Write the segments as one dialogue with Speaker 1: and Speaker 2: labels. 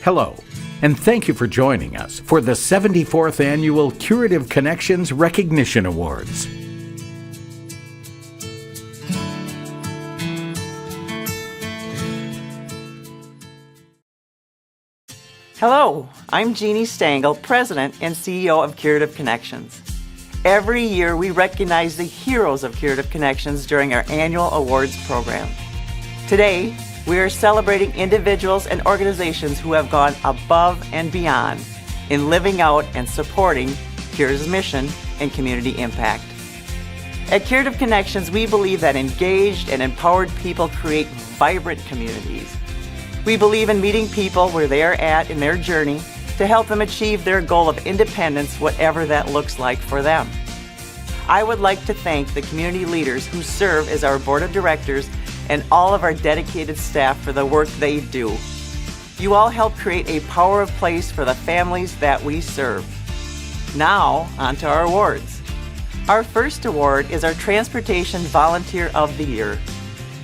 Speaker 1: Hello, and thank you for joining us for the 74th Annual Curative Connections Recognition Awards.
Speaker 2: Hello, I'm Jeannie Stengel, President and CEO of Curative Connections. Every year we recognize the heroes of Curative Connections during our annual awards program. Today, we are celebrating individuals and organizations who have gone above and beyond in living out and supporting Curative's mission and community impact. At Curative Connections, we believe that engaged and empowered people create vibrant communities. We believe in meeting people where they are at in their journey to help them achieve their goal of independence, whatever that looks like for them. I would like to thank the community leaders who serve as our board of directors and all of our dedicated staff for the work they do. You all help create a power of place for the families that we serve. Now, on to our awards. Our first award is our Transportation Volunteer of the Year.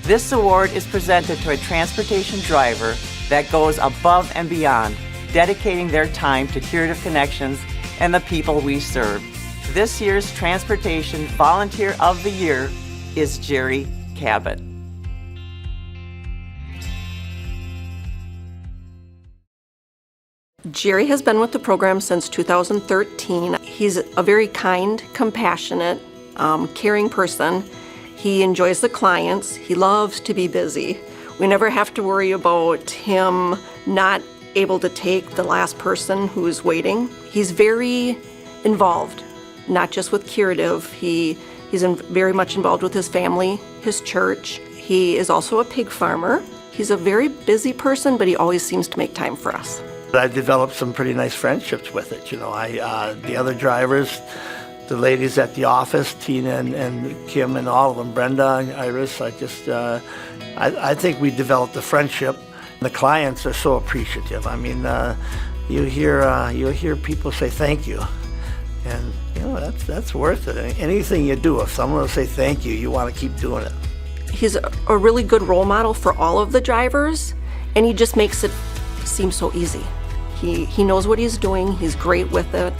Speaker 2: This award is presented to a transportation driver that goes above and beyond, dedicating their time to Curative Connections and the people we serve. This year's Transportation Volunteer of the Year is Jerry Cabot.
Speaker 3: Jerry has been with the program since 2013. He's a very kind, compassionate, caring person. He enjoys the clients. He loves to be busy. We never have to worry about him not able to take the last person who is waiting. He's very involved, not just with Curative. He's very much involved with his family, his church. He is also a pig farmer. He's a very busy person, but he always seems to make time for us.
Speaker 4: I developed some pretty nice friendships with it. You know, the other drivers, the ladies at the office, Tina and Kim and all of them, Brenda, Iris, I think we developed a friendship. The clients are so appreciative. I mean, you hear people say thank you, and you know that's worth it. Anything you do, if someone will say thank you, you want to keep doing it.
Speaker 3: He's a really good role model for all of the drivers, and he just makes it seem so easy. He knows what he's doing. He's great with it.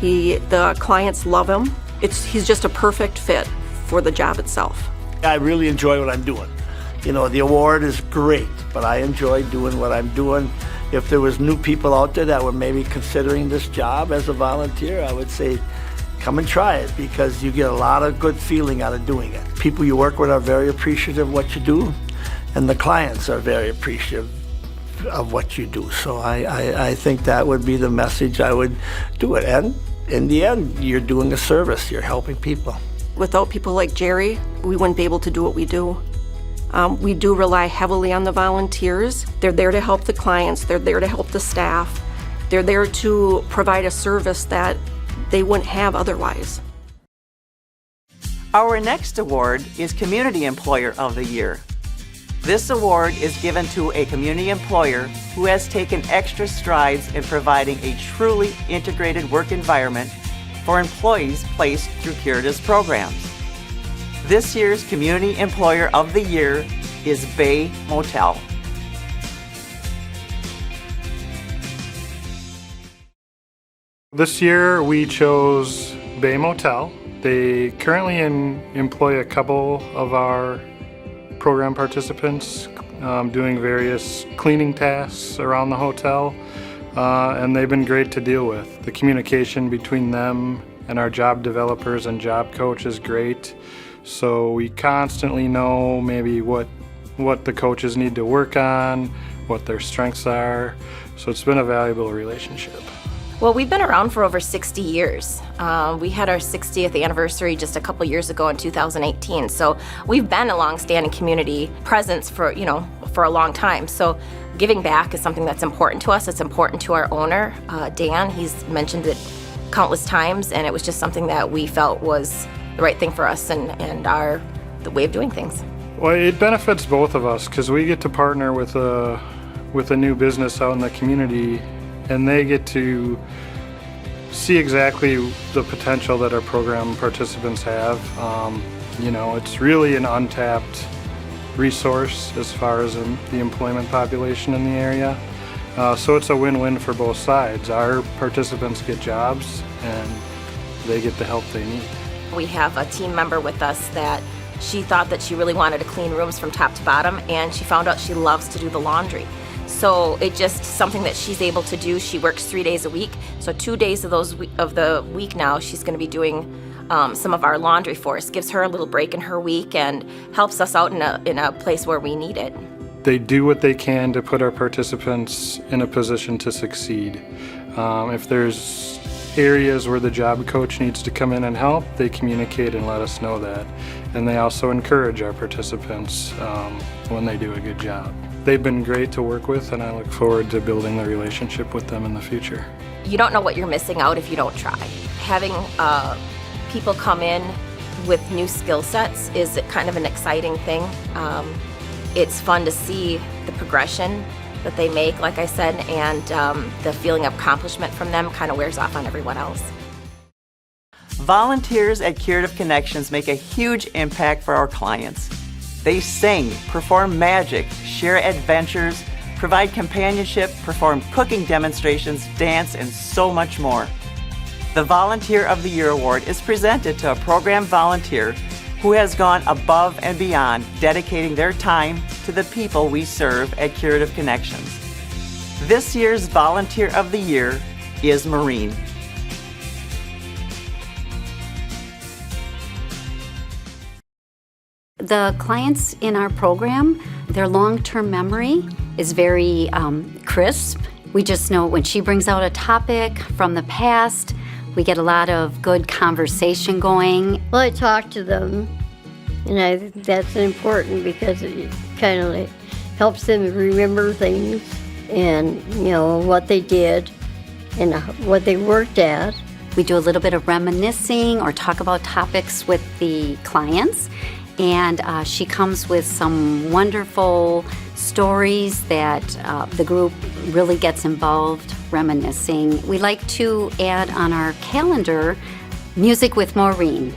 Speaker 3: The clients love him. He's just a perfect fit for the job itself.
Speaker 4: I really enjoy what I'm doing. You know, the award is great, but I enjoy doing what I'm doing. If there was new people out there that were maybe considering this job as a volunteer, I would say come and try it, because you get a lot of good feeling out of doing it. People you work with are very appreciative of what you do, and the clients are very appreciative of what you do. So I think that would be the message I would do it. And in the end, you're doing a service. You're helping people.
Speaker 3: Without people like Jerry, we wouldn't be able to do what we do. We do rely heavily on the volunteers. They're there to help the clients. They're there to help the staff. They're there to provide a service that they wouldn't have otherwise.
Speaker 2: Our next award is Community Employer of the Year. This award is given to a community employer who has taken extra strides in providing a truly integrated work environment for employees placed through Curative's programs. This year's Community Employer of the Year is Bay Motel.
Speaker 5: This year we chose Bay Motel. They currently employ a couple of our program participants doing various cleaning tasks around the hotel, and they've been great to deal with. The communication between them and our job developers and job coach is great, so we constantly know maybe what the coaches need to work on, what their strengths are, so it's been a valuable relationship.
Speaker 6: Well, we've been around for over 60 years. We had our 60th anniversary just a couple years ago in 2018. So we've been a long-standing community presence for a long time. So giving back is something that's important to us. It's important to our owner, Dan. He's mentioned it countless times, and it was just something that we felt was the right thing for us and the way of doing things.
Speaker 5: Well, it benefits both of us because we get to partner with a new business out in the community, and they get to see exactly the potential that our program participants have. It's really an untapped resource as far as the employment population in the area. So it's a win-win for both sides. Our participants get jobs and they get the help they need.
Speaker 6: We have a team member with us that she thought that she really wanted to clean rooms from top to bottom, and she found out she loves to do the laundry. So it's just something that she's able to do. She works 3 days a week, so 2 days of the week now she's going to be doing some of our laundry for us. Gives her a little break in her week and helps us out in a place where we need it.
Speaker 5: They do what they can to put our participants in a position to succeed. If there's areas where the job coach needs to come in and help, they communicate and let us know that. And they also encourage our participants when they do a good job. They've been great to work with, and I look forward to building the relationship with them in the future.
Speaker 6: You don't know what you're missing out if you don't try. Having people come in with new skill sets is kind of an exciting thing. It's fun to see the progression that they make, like I said, and the feeling of accomplishment from them kind of wears off on everyone else.
Speaker 2: Volunteers at Curative Connections make a huge impact for our clients. They sing, perform magic, share adventures, provide companionship, perform cooking demonstrations, dance, and so much more. The Volunteer of the Year Award is presented to a program volunteer who has gone above and beyond, dedicating their time to the people we serve at Curative Connections. This year's Volunteer of the Year is Maureen.
Speaker 7: The clients in our program, their long-term memory is very crisp. We just know when she brings out a topic from the past, we get a lot of good conversation going.
Speaker 8: Well, I talk to them, and I think that's important because it kind of helps them remember things and, what they did and what they worked at.
Speaker 7: We do a little bit of reminiscing or talk about topics with the clients, and she comes with some wonderful stories that the group really gets involved reminiscing. We like to add on our calendar Music with Maureen.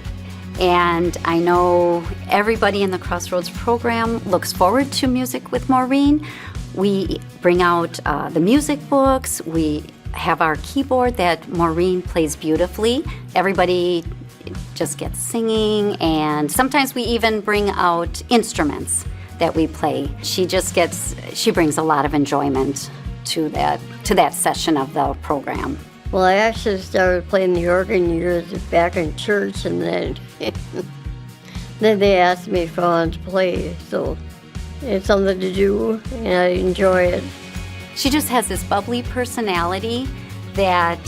Speaker 7: And I know everybody in the Crossroads program looks forward to Music with Maureen. We bring out the music books. We have our keyboard that Maureen plays beautifully. Everybody just gets singing, and sometimes we even bring out instruments that we play. She brings a lot of enjoyment to that session of the program.
Speaker 8: Well, I actually started playing the organ years back in church, and then they asked me if I wanted to play, so it's something to do, and I enjoy it.
Speaker 7: She just has this bubbly personality that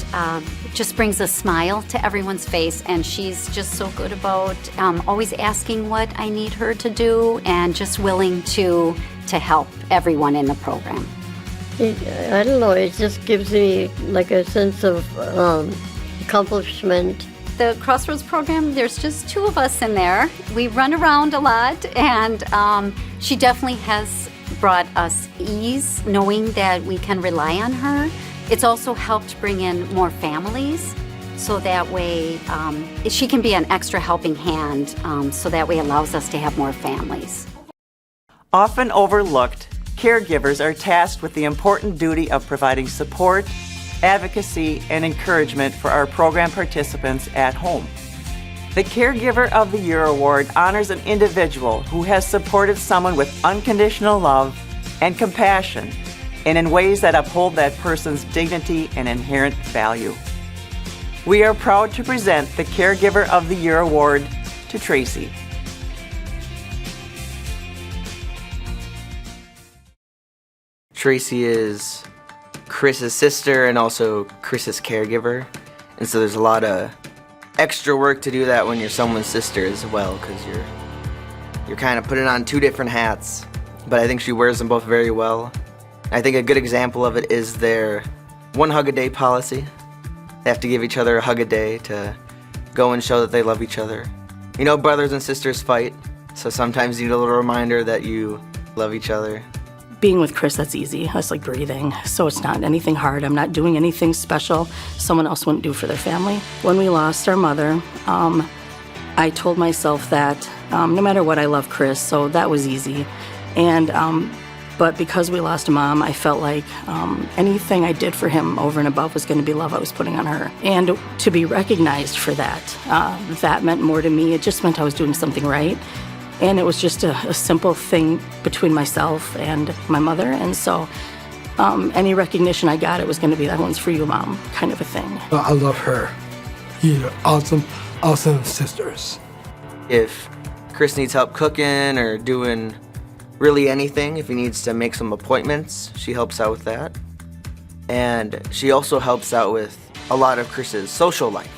Speaker 7: just brings a smile to everyone's face, and she's just so good about always asking what I need her to do and just willing to help everyone in the program.
Speaker 8: I don't know, it just gives me like a sense of accomplishment.
Speaker 7: The Crossroads program, there's just two of us in there. We run around a lot, and she definitely has brought us ease, knowing that we can rely on her. It's also helped bring in more families, so that way she can be an extra helping hand, so that way allows us to have more families.
Speaker 2: Often overlooked, caregivers are tasked with the important duty of providing support, advocacy, and encouragement for our program participants at home. The Caregiver of the Year Award honors an individual who has supported someone with unconditional love and compassion, and in ways that uphold that person's dignity and inherent value. We are proud to present the Caregiver of the Year Award to Tracy.
Speaker 9: Tracy is Chris's sister and also Chris's caregiver, and so there's a lot of extra work to do that when you're someone's sister as well, because you're kind of putting on two different hats, but I think she wears them both very well. I think a good example of it is their one hug a day policy. They have to give each other a hug a day to go and show that they love each other. You know, brothers and sisters fight, so sometimes you need a little reminder that you love each other.
Speaker 10: Being with Chris, that's easy. That's like breathing, so it's not anything hard. I'm not doing anything special someone else wouldn't do for their family. When we lost our mother, I told myself that no matter what, I love Chris, so that was easy. And But because we lost a mom, I felt like anything I did for him over and above was going to be love I was putting on her. And to be recognized for that, that meant more to me. It just meant I was doing something right. And it was just a simple thing between myself and my mother. And so any recognition I got, it was going to be, that one's for you, Mom, kind of a thing.
Speaker 11: I love her. You're awesome sisters.
Speaker 9: If Chris needs help cooking or doing really anything, if he needs to make some appointments, she helps out with that. And she also helps out with a lot of Chris's social life.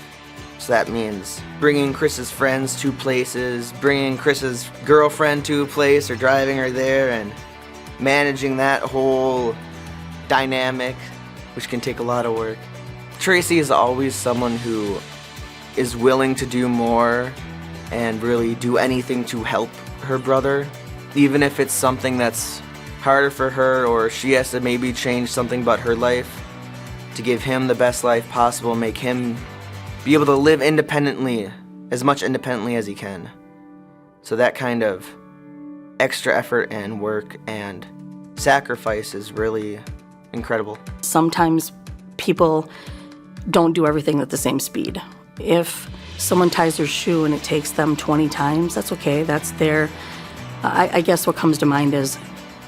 Speaker 9: So that means bringing Chris's friends to places, bringing Chris's girlfriend to a place or driving her there, and managing that whole dynamic, which can take a lot of work. Tracy is always someone who is willing to do more and really do anything to help her brother, even if it's something that's harder for her or she has to maybe change something about her life to give him the best life possible, make him be able to live independently, as much independently as he can. So that kind of extra effort and work and sacrifice is really incredible. Sometimes
Speaker 10: People don't do everything at the same speed. If someone ties their shoe and it takes them 20 times, that's okay. That's their, I guess what comes to mind is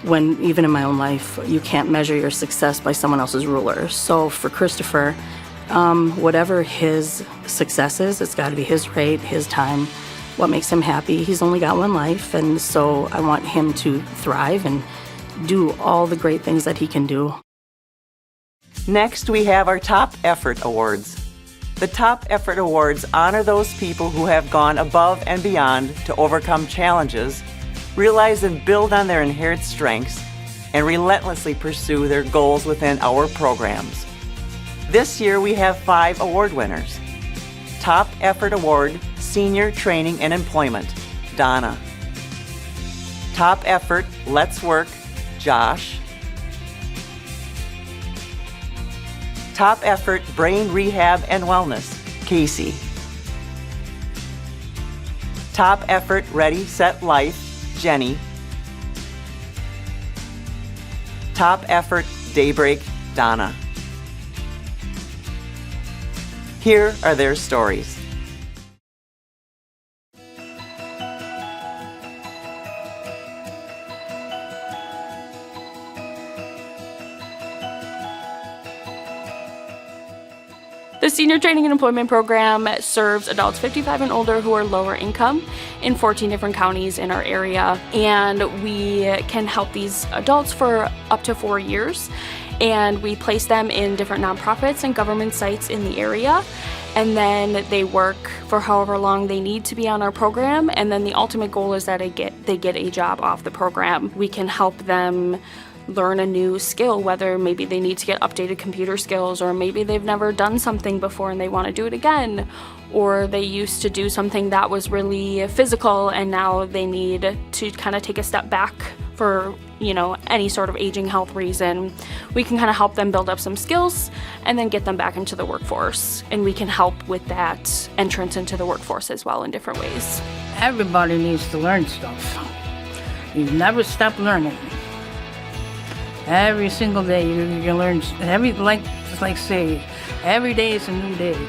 Speaker 10: when, even in my own life, you can't measure your success by someone else's ruler. So for Christopher, whatever his success is, it's got to be his rate, his time, what makes him happy. He's only got one life, and so I want him to thrive and do all the great things that he can do.
Speaker 2: Next, we have our Top Effort Awards. The Top Effort Awards honor those people who have gone above and beyond to overcome challenges, realize and build on their inherent strengths, and relentlessly pursue their goals within our programs. This year, we have 5 award winners. Top Effort Award, Senior Training and Employment, Donna. Top Effort, Let's Work, Josh. Top Effort, Brain Rehab and Wellness, Casey. Top Effort, Ready, Set, Life, Jenny. Top Effort, Daybreak, Donna. Here are their stories.
Speaker 12: The Senior Training and Employment Program serves adults 55 and older who are lower income in 14 different counties in our area, and we can help these adults for up to 4 years, and we place them in different nonprofits and government sites in the area, and then they work for however long they need to be on our program, and then the ultimate goal is that they get a job off the program. We can help them learn a new skill, whether maybe they need to get updated computer skills, or maybe they've never done something before and they want to do it again, or they used to do something that was really physical and now they need to kind of take a step back for, you know, any sort of aging health reason. We can kind of help them build up some skills and then get them back into the workforce, and we can help with that entrance into the workforce as well in different ways.
Speaker 13: Everybody needs to learn stuff. You never stop learning. Every single day you learn, every day is a new day.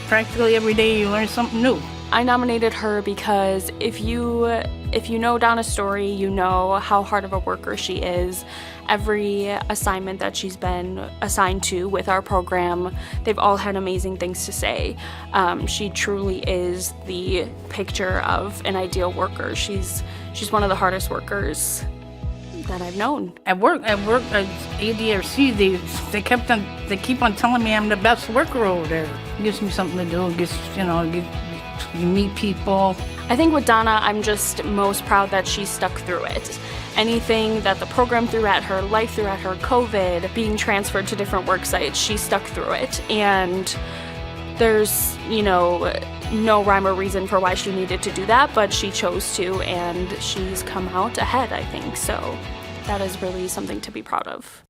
Speaker 13: Practically every day you learn something new.
Speaker 12: I nominated her because if you know Donna's story, you know how hard of a worker she is. Every assignment that she's been assigned to with our program, they've all had amazing things to say. She truly is the picture of an ideal worker. She's one of the hardest workers that I've known.
Speaker 13: At work at ADRC, they keep on telling me I'm the best worker over there. It gives me something to do. It gives, you meet people.
Speaker 12: I think with Donna, I'm just most proud that she stuck through it. Anything that the program threw at her, life threw at her, COVID, being transferred to different work sites, she stuck through it. And there's, no rhyme or reason for why she needed to do that, but she chose to, and she's come out ahead, I think. So that is really something to be proud of.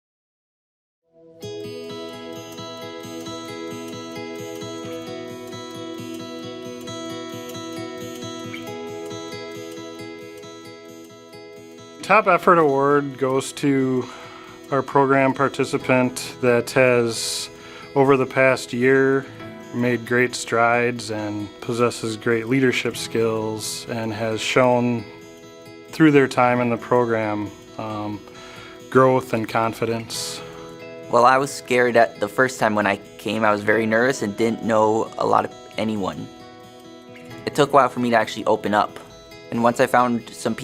Speaker 5: top effort award goes to our program participant that has, over the past year, made great strides and possesses great leadership skills and has shown through their time in the program growth and confidence.
Speaker 14: Well, I was scared at the first time when I came. I was very nervous and didn't know a lot of anyone. It took a while for me to actually open up. And once I found some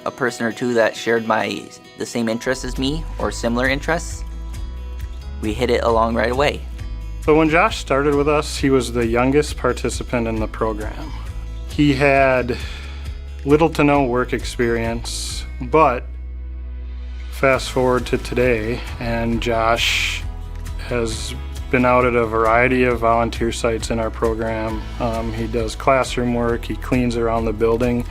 Speaker 14: a person or two that shared the same interests as me or similar interests, we hit it along right away.
Speaker 5: So when Josh started with us, he was the youngest participant in the program. He had little to no work experience, but fast forward to today, and Josh has been out at a variety of volunteer sites in our program. He does classroom work, he cleans around the building,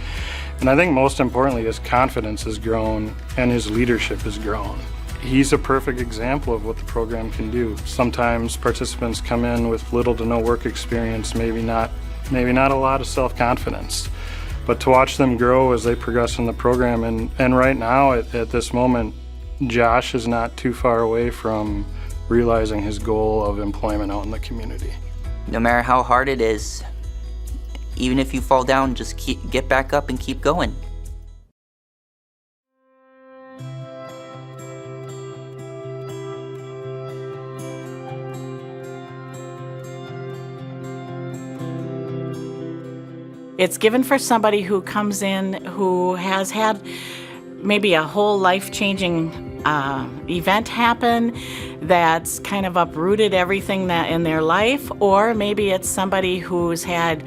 Speaker 5: and I think most importantly, his confidence has grown and his leadership has grown. He's a perfect example of what the program can do. Sometimes participants come in with little to no work experience, maybe not a lot of self-confidence. But to watch them grow as they progress in the program, and right now at this moment, Josh is not too far away from realizing his goal of employment out in the community.
Speaker 14: No matter how hard it is, even if you fall down, just get back up and keep going.
Speaker 10: It's given for somebody who comes in who has had maybe a whole life-changing event happen that's kind of uprooted everything that in their life, or maybe it's somebody who's had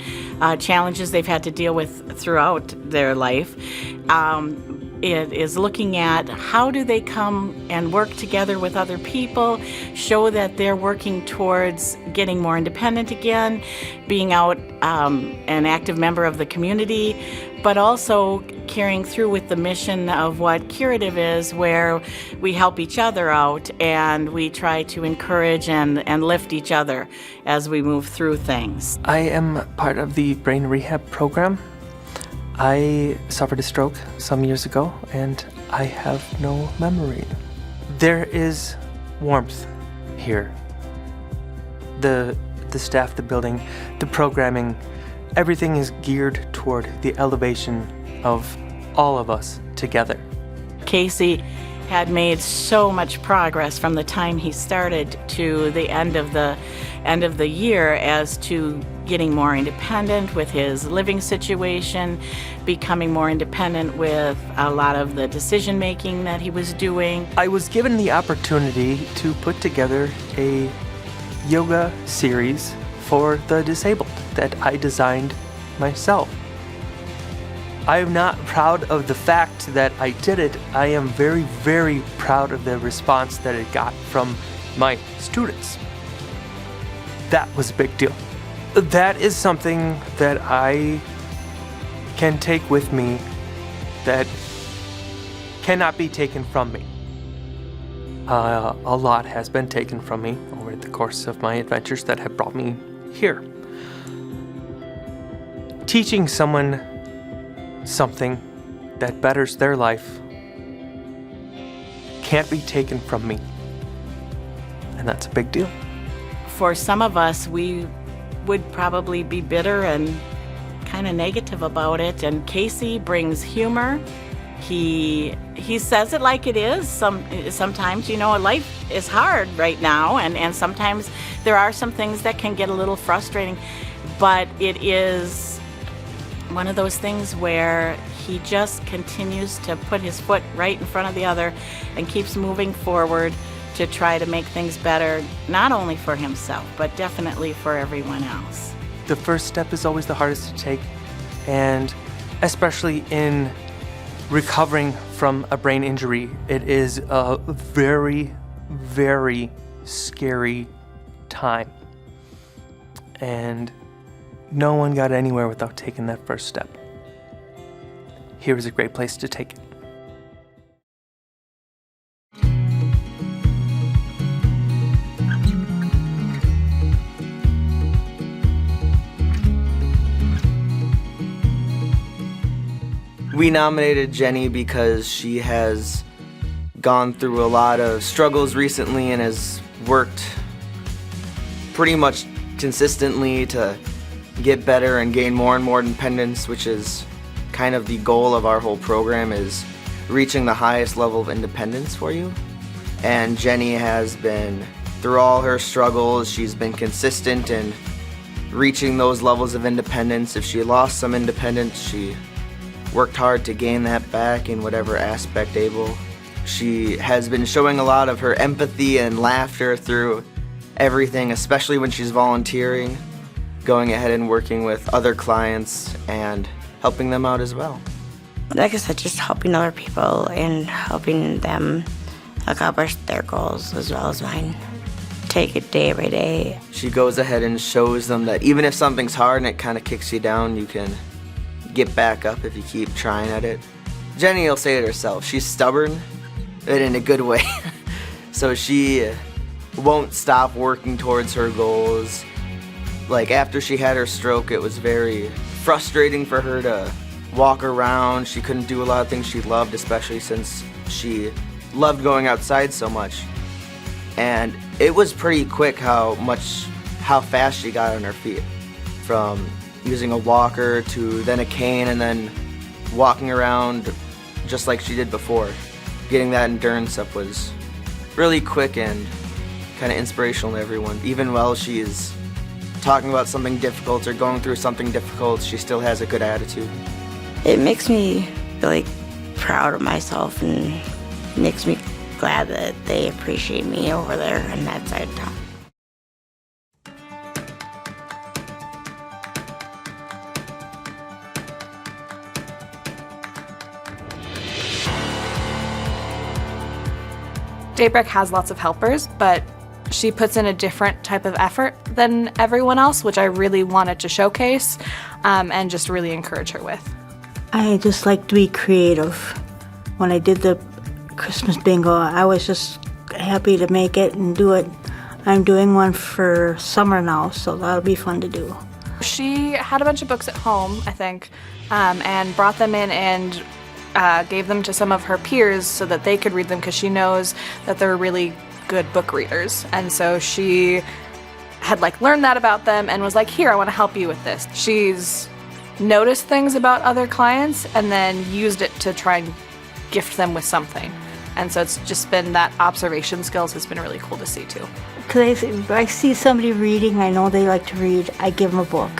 Speaker 10: challenges they've had to deal with throughout their life. It is looking at how do they come and work together with other people, show that they're working towards getting more independent again, being out an active member of the community, but also carrying through with the mission of what Curative is, where we help each other out and we try to encourage and lift each other as we move through things.
Speaker 15: I am part of the brain rehab program. I suffered a stroke some years ago and I have no memory. There is warmth here. The staff, the building, the programming, everything is geared toward the elevation of all of us together.
Speaker 10: Casey had made so much progress from the time he started to the end of the year as to getting more independent with his living situation, becoming more independent with a lot of the decision making that he was doing.
Speaker 15: I was given the opportunity to put together a yoga series for the disabled that I designed myself. I am not proud of the fact that I did it. I am very, very proud of the response that it got from my students. That was a big deal. That is something that I can take with me that cannot be taken from me. A lot has been taken from me over the course of my adventures that have brought me here. Teaching someone something that betters their life can't be taken from me. And that's a big deal.
Speaker 10: For some of us, we would probably be bitter and kind of negative about it. And Casey brings humor. He says it like it is. Sometimes, life is hard right now, and sometimes there are some things that can get a little frustrating. But it is one of those things where he just continues to put his foot right in front of the other and keeps moving forward to try to make things better, not only for himself, but definitely for everyone else.
Speaker 15: The first step is always the hardest to take, and especially in recovering from a brain injury, it is a very, very scary time. And no one got anywhere without taking that first step. Here is a great place to take it.
Speaker 9: We nominated Jenny because she has gone through a lot of struggles recently and has worked pretty much consistently to get better and gain more and more independence, which is kind of the goal of our whole program, is reaching the highest level of independence for you. And Jenny has been, through all her struggles, she's been consistent in reaching those levels of independence. If she lost some independence, she worked hard to gain that back in whatever aspect able. She has been showing a lot of her empathy and laughter through everything, especially when she's volunteering, going ahead and working with other clients and helping them out as well.
Speaker 16: Like I said, just helping other people and helping them accomplish their goals as well as mine. Take it day by day.
Speaker 9: She goes ahead and shows them that even if something's hard and it kind of kicks you down, you can get back up if you keep trying at it. Jenny will say it herself, she's stubborn, but in a good way. So she won't stop working towards her goals. Like after she had her stroke, it was very frustrating for her to walk around. She couldn't do a lot of things she loved, especially since she loved going outside so much. And it was pretty quick how fast she got on her feet. From using a walker to then a cane and then walking around just like she did before. Getting that endurance up was really quick and kind of inspirational to everyone. Even while she is talking about something difficult or going through something difficult, she still has a good attitude.
Speaker 16: It makes me really proud of myself and makes me glad that they appreciate me over there on that side of town.
Speaker 17: Daybreak has lots of helpers, but she puts in a different type of effort than everyone else, which I really wanted to showcase and just really encourage her with.
Speaker 18: I just like to be creative. When I did the Christmas bingo, I was just happy to make it and do it. I'm doing one for summer now, so that'll be fun to do.
Speaker 17: She had a bunch of books at home, I think, and brought them in and gave them to some of her peers so that they could read them because she knows that they're really good book readers. And so she had learned that about them and was like, here, I want to help you with this. She's noticed things about other clients and then used it to try and gift them with something. And so it's just been that observation skills has been really cool to see too.
Speaker 18: Because if I see somebody reading, I know they like to read, I give them a book.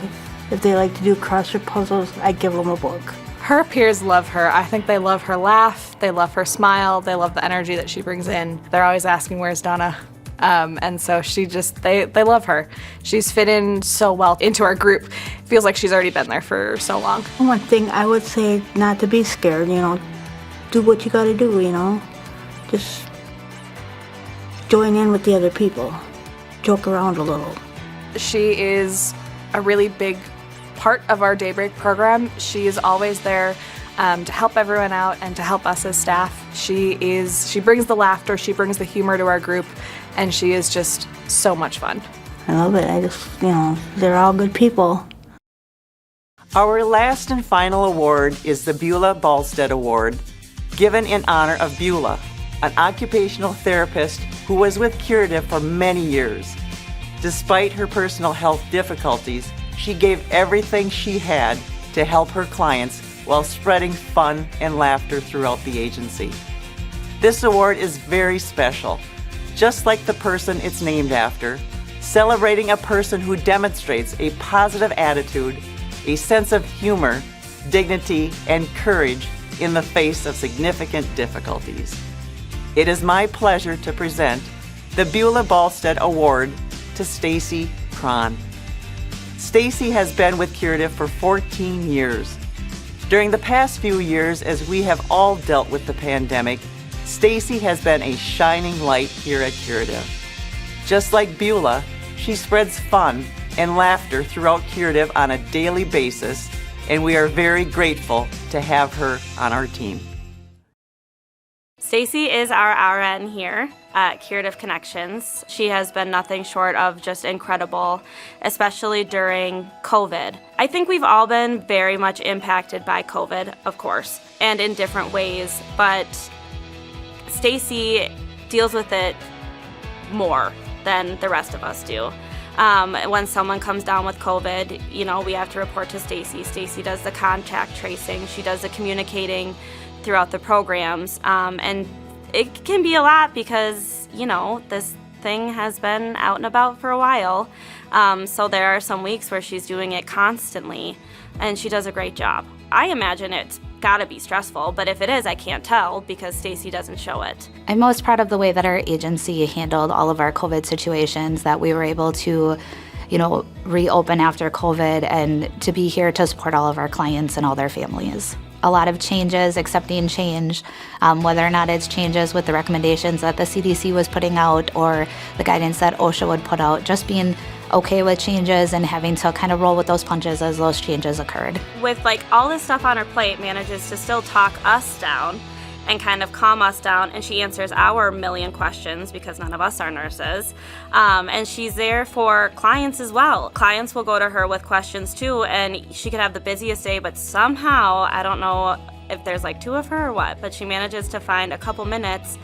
Speaker 18: If they like to do crossword puzzles, I give them a book.
Speaker 17: Her peers love her. I think they love her laugh, they love her smile, they love the energy that she brings in. They're always asking, where's Donna? And so they love her. She's fit in so well into our group. Feels like she's already been there for so long.
Speaker 18: One thing I would say, not to be scared, do what you gotta do, Just join in with the other people. Joke around a little.
Speaker 17: She is a really big part of our Daybreak program. She is always there to help everyone out and to help us as staff. She brings the laughter, she brings the humor to our group, and she is just so much fun.
Speaker 18: I love it. I just, they're all good people.
Speaker 2: Our last and final award is the Beulah Balstead Award, given in honor of Beulah, an occupational therapist who was with Curative for many years. Despite her personal health difficulties, she gave everything she had to help her clients while spreading fun and laughter throughout the agency. This award is very special, just like the person it's named after, celebrating a person who demonstrates a positive attitude, a sense of humor, dignity, and courage in the face of significant difficulties. It is my pleasure to present the Beulah Balstead Award to Stacy Cron. Stacy has been with Curative for 14 years. During the past few years, as we have all dealt with the pandemic, Stacy has been a shining light here at Curative. Just like Beulah, she spreads fun and laughter throughout Curative on a daily basis, and we are very grateful to have her on our team.
Speaker 19: Stacy is our RN here at Curative Connections. She has been nothing short of just incredible, especially during COVID. I think we've all been very much impacted by COVID, of course, and in different ways, but Stacy deals with it more than the rest of us do. When someone comes down with COVID, we have to report to Stacy. Stacy does the contact tracing. She does the communicating throughout the programs. And it can be a lot because, this thing has been out and about for a while. So there are some weeks where she's doing it constantly, and she does a great job. I imagine it's gotta be stressful, but if it is, I can't tell because Stacy doesn't show it.
Speaker 20: I'm most proud of the way that our agency handled all of our COVID situations, that we were able to, reopen after COVID and to be here to support all of our clients and all their families. A lot of changes, accepting change, whether or not it's changes with the recommendations that the CDC was putting out or the guidance that OSHA would put out, just being okay with changes and having to kind of roll with those punches as those changes occurred.
Speaker 19: With all this stuff on her plate, manages to still talk us down and kind of calm us down, and she answers our million questions because none of us are nurses. And she's there for clients as well. Clients will go to her with questions too, and she could have the busiest day, but somehow, I don't know if there's two of her or what, but she manages to find a couple minutes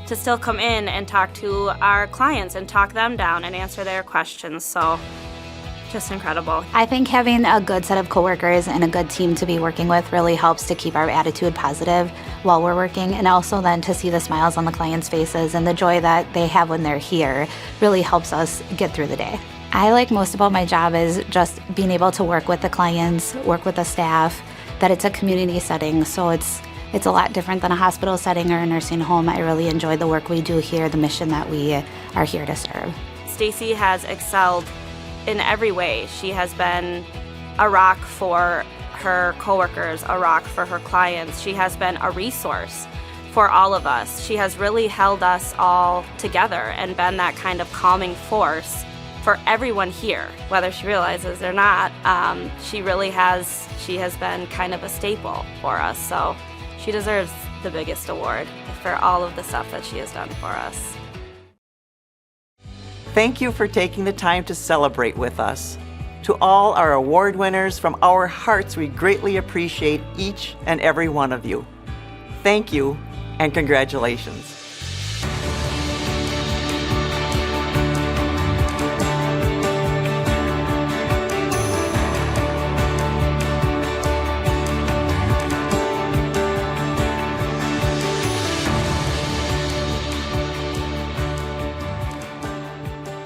Speaker 19: to still come in and talk to our clients and talk them down and answer their questions. So just incredible.
Speaker 20: I think having a good set of coworkers and a good team to be working with really helps to keep our attitude positive while we're working, and also then to see the smiles on the clients' faces and the joy that they have when they're here really helps us get through the day. I like most about my job is just being able to work with the clients, work with the staff, that it's a community setting, so it's a lot different than a hospital setting or a nursing home. I really enjoy the work we do here, the mission that we are here to serve.
Speaker 19: Stacy has excelled in every way. She has been a rock for her coworkers, a rock for her clients. She has been a resource for all of us. She has really held us all together and been that kind of calming force for everyone here, whether she realizes or not. She has been kind of a staple for us. So she deserves the biggest award for all of the stuff that she has done for us.
Speaker 2: Thank you for taking the time to celebrate with us. To all our award winners, from our hearts, we greatly appreciate each and every one of you. Thank you and congratulations.